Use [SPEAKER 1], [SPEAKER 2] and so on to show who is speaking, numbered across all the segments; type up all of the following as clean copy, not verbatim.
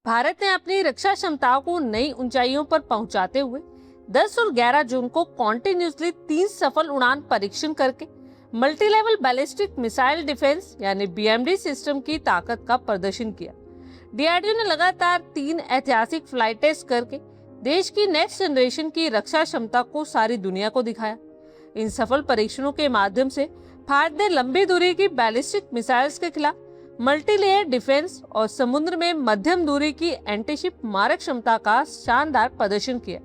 [SPEAKER 1] भारत ने अपनी रक्षा क्षमताओं को नई ऊंचाइयों पर पहुंचाते हुए 10 और 11 जून को कॉन्टिन्यूसली 3 सफल उड़ान परीक्षण करके multi level ballistic missile defence यानी बीएमडी सिस्टम की ताकत का प्रदर्शन किया। डीआरडीओ ने लगातार 3 ऐतिहासिक फ्लाइट टेस्ट करके देश की नेक्स्ट जनरेशन की रक्षा क्षमता को सारी दुनिया को दिखाया। इन सफल परीक्षणों के माध्यम से भारत ने लंबी दूरी की बैलिस्टिक मिसाइल्स के खिलाफ मल्टी लेयर डिफेंस और समुद्र में मध्यम दूरी की एंटीशिप मारक क्षमता का शानदार प्रदर्शन किया।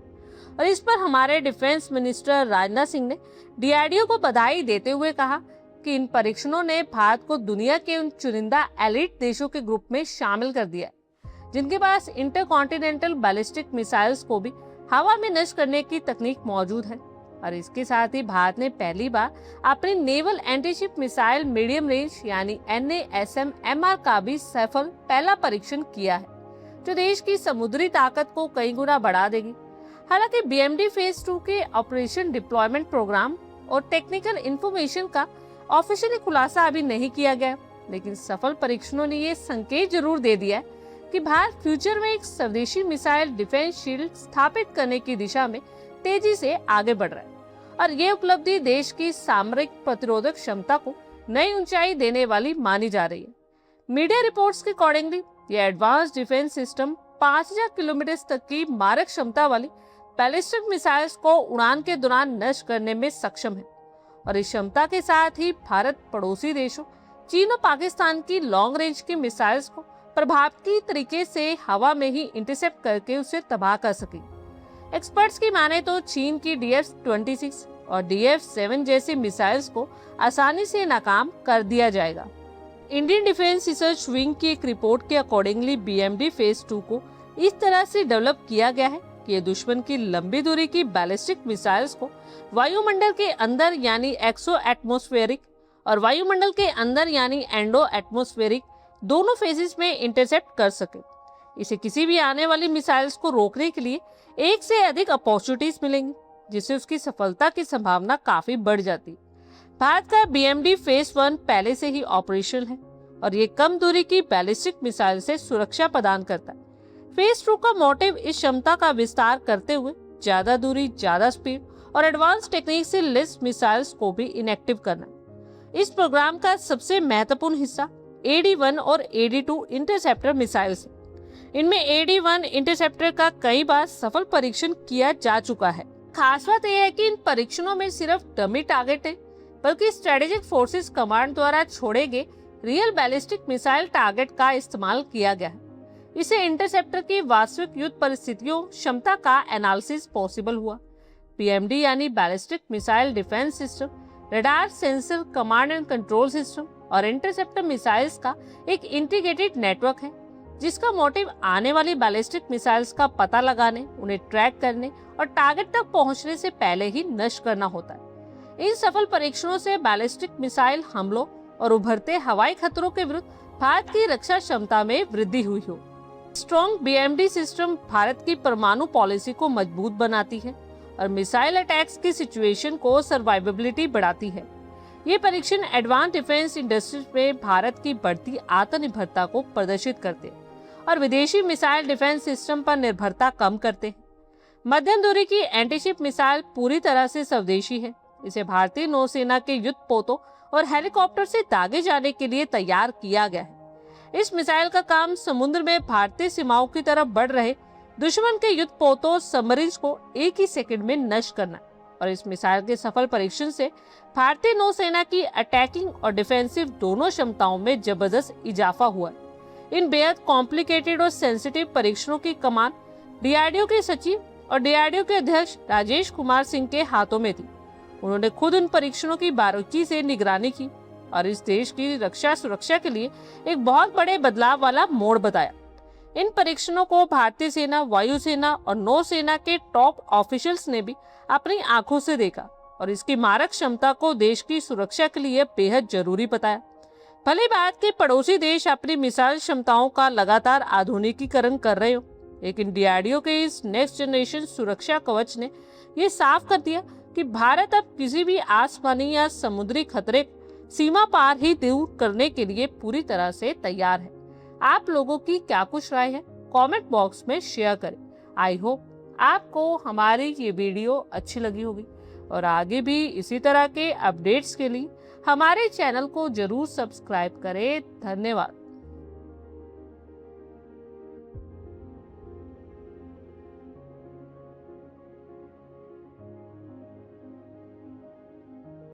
[SPEAKER 1] और इस पर हमारे डिफेंस मिनिस्टर राजनाथ सिंह ने डीआरडीओ को बधाई देते हुए कहा कि इन परीक्षणों ने भारत को दुनिया के उन चुनिंदा एलिट देशों के ग्रुप में शामिल कर दिया है जिनके पास इंटरकॉन्टिनेंटल बैलिस्टिक मिसाइल्स को भी हवा में नष्ट करने की तकनीक मौजूद है। और इसके साथ ही भारत ने पहली बार अपनी naval antiship missile medium range यानी NASM-MR का भी सफल पहला परीक्षण किया है, जो देश की समुद्री ताकत को कई गुना बढ़ा देगी। हालांकि बीएमडी फेज 2 के ऑपरेशन डिप्लॉयमेंट प्रोग्राम और टेक्निकल इंफॉर्मेशन का ऑफिशियली खुलासा अभी नहीं किया गया, लेकिन सफल परीक्षणों ने ये संकेत जरूर दे दिया है कि भारत फ्यूचर में एक स्वदेशी मिसाइल डिफेंस शील्ड स्थापित करने की दिशा में तेजी से आगे बढ़ रहा है। और ये उपलब्धि देश की सामरिक प्रतिरोधक क्षमता को नई ऊंचाई देने वाली मानी जा रही है। मीडिया रिपोर्ट्स के अकॉर्डिंगली ये एडवांस डिफेंस सिस्टम 5000 किलोमीटर तक की मारक क्षमता वाली बैलिस्टिक मिसाइल्स को उड़ान के दौरान नष्ट करने में सक्षम है। और इस क्षमता के साथ ही भारत पड़ोसी देशों चीन और पाकिस्तान की लॉन्ग रेंज की मिसाइल्स को प्रभावशाली तरीके से हवा में ही इंटरसेप्ट करके उसे तबाह कर सकेगी। एक्सपर्ट्स की माने तो चीन की DF-26 और DF-7 जैसी मिसाइल्स को आसानी से नाकाम कर दिया जाएगा। इंडियन डिफेंस रिसर्च विंग की एक रिपोर्ट के अकॉर्डिंगली बीएमडी फेज 2 को इस तरह से डेवलप किया गया है कि ये दुश्मन की लंबी दूरी की बैलिस्टिक मिसाइल्स को वायुमंडल के अंदर यानी एक्सो एटमॉस्फेरिक और वायुमंडल के अंदर यानी एंडो एटमॉस्फेरिक दोनों फेजेस में इंटरसेप्ट कर सके। इसे किसी भी आने वाली मिसाइल्स को रोकने के लिए एक से अधिक अपॉर्चुनिटीज मिलेंगी, जिससे उसकी सफलता की संभावना काफी बढ़ जाती है। भारत का बीएमडी फेज 1 पहले से ही ऑपरेशनल है और ये कम दूरी की बैलिस्टिक मिसाइल से सुरक्षा प्रदान करता है। फेज 2 का मोटिव इस क्षमता का विस्तार करते हुए ज्यादा दूरी, ज्यादा स्पीड और एडवांस टेक्निक से लेस मिसाइल्स को भी इनएक्टिव करना। इस प्रोग्राम का सबसे महत्वपूर्ण हिस्सा AD-1 और AD-2 इंटरसेप्टर मिसाइल्स है। इनमें AD-1 इंटरसेप्टर का कई बार सफल परीक्षण किया जा चुका है। खास बात यह है कि इन परीक्षणों में सिर्फ डमी टारगेट है, बल्कि स्ट्रेटेजिक फोर्सेस कमांड द्वारा छोड़े गए रियल बैलिस्टिक मिसाइल टारगेट का इस्तेमाल किया गया है। इसे इंटरसेप्टर की वास्तविक युद्ध परिस्थितियों क्षमता का एनालिसिस पॉसिबल हुआ। बीएमडी यानी ballistic missile defence system radar, sensor, command and control system और इंटरसेप्टर मिसाइल्स का एक इंटीग्रेटेड नेटवर्क है, जिसका मोटिव आने वाली बैलिस्टिक मिसाइल्स का पता लगाने, उन्हें ट्रैक करने और टारगेट तक पहुंचने से पहले ही नष्ट करना होता है। इन सफल परीक्षणों से बैलिस्टिक मिसाइल हमलों और उभरते हवाई खतरों के विरुद्ध भारत की रक्षा क्षमता में वृद्धि हुई हो। स्ट्रॉन्ग बीएमडी सिस्टम भारत की परमाणु पॉलिसी को मजबूत बनाती है और मिसाइल अटैक्स की सिचुएशन को सर्वाइवेबिलिटी बढ़ाती है। ये परीक्षण एडवांस डिफेंस इंडस्ट्री में भारत की बढ़ती आत्मनिर्भरता को प्रदर्शित करते हैं और विदेशी मिसाइल डिफेंस सिस्टम पर निर्भरता कम करते हैं। मध्यम दूरी की एंटीशिप मिसाइल पूरी तरह से स्वदेशी है। इसे भारतीय नौसेना के युद्ध पोतों और हेलीकॉप्टर से दागे जाने के लिए तैयार किया गया है। इस मिसाइल का काम समुद्र में भारतीय सीमाओं की तरफ बढ़ रहे दुश्मन के युद्ध पोतों सबमरीन्स को एक ही सेकंड में नष्ट करना। और इस मिसाइल के सफल परीक्षण से भारतीय नौसेना की अटैकिंग और डिफेंसिव दोनों क्षमताओं में जबरदस्त इजाफा हुआ है। इन बेहद कॉम्प्लिकेटेड और सेंसिटिव परीक्षणों की कमान डीआरडीओ के सचिव और डीआरडीओ के अध्यक्ष राजेश कुमार सिंह के हाथों में थी। उन्होंने खुद उन परीक्षणों की बारीकी से निगरानी की और इस देश की रक्षा सुरक्षा के लिए एक बहुत बड़े बदलाव वाला मोड़ बताया। इन परीक्षणों को भारतीय सेना, वायुसेना और नौसेना के टॉप ऑफिशियल्स ने भी अपनी आंखों से देखा और इसकी मारक क्षमता को देश की सुरक्षा के लिए बेहद जरूरी बताया। भले भारत के पड़ोसी देश अपनी मिसाइल क्षमताओं का लगातार आधुनिकीकरण कर रहे हो, लेकिन डीआरडीओ के इस नेक्स्ट जनरेशन सुरक्षा कवच ने ये साफ कर दिया कि भारत अब किसी भी आसमानी या समुद्री खतरे सीमा पार ही दूर करने के लिए पूरी तरह से तैयार है। आप लोगों की क्या कुछ राय है, कमेंट बॉक्स में शेयर करें। आई होप आपको हमारी ये वीडियो अच्छी लगी होगी और आगे भी इसी तरह के अपडेट्स के लिए हमारे चैनल को जरूर सब्सक्राइब करें। धन्यवाद।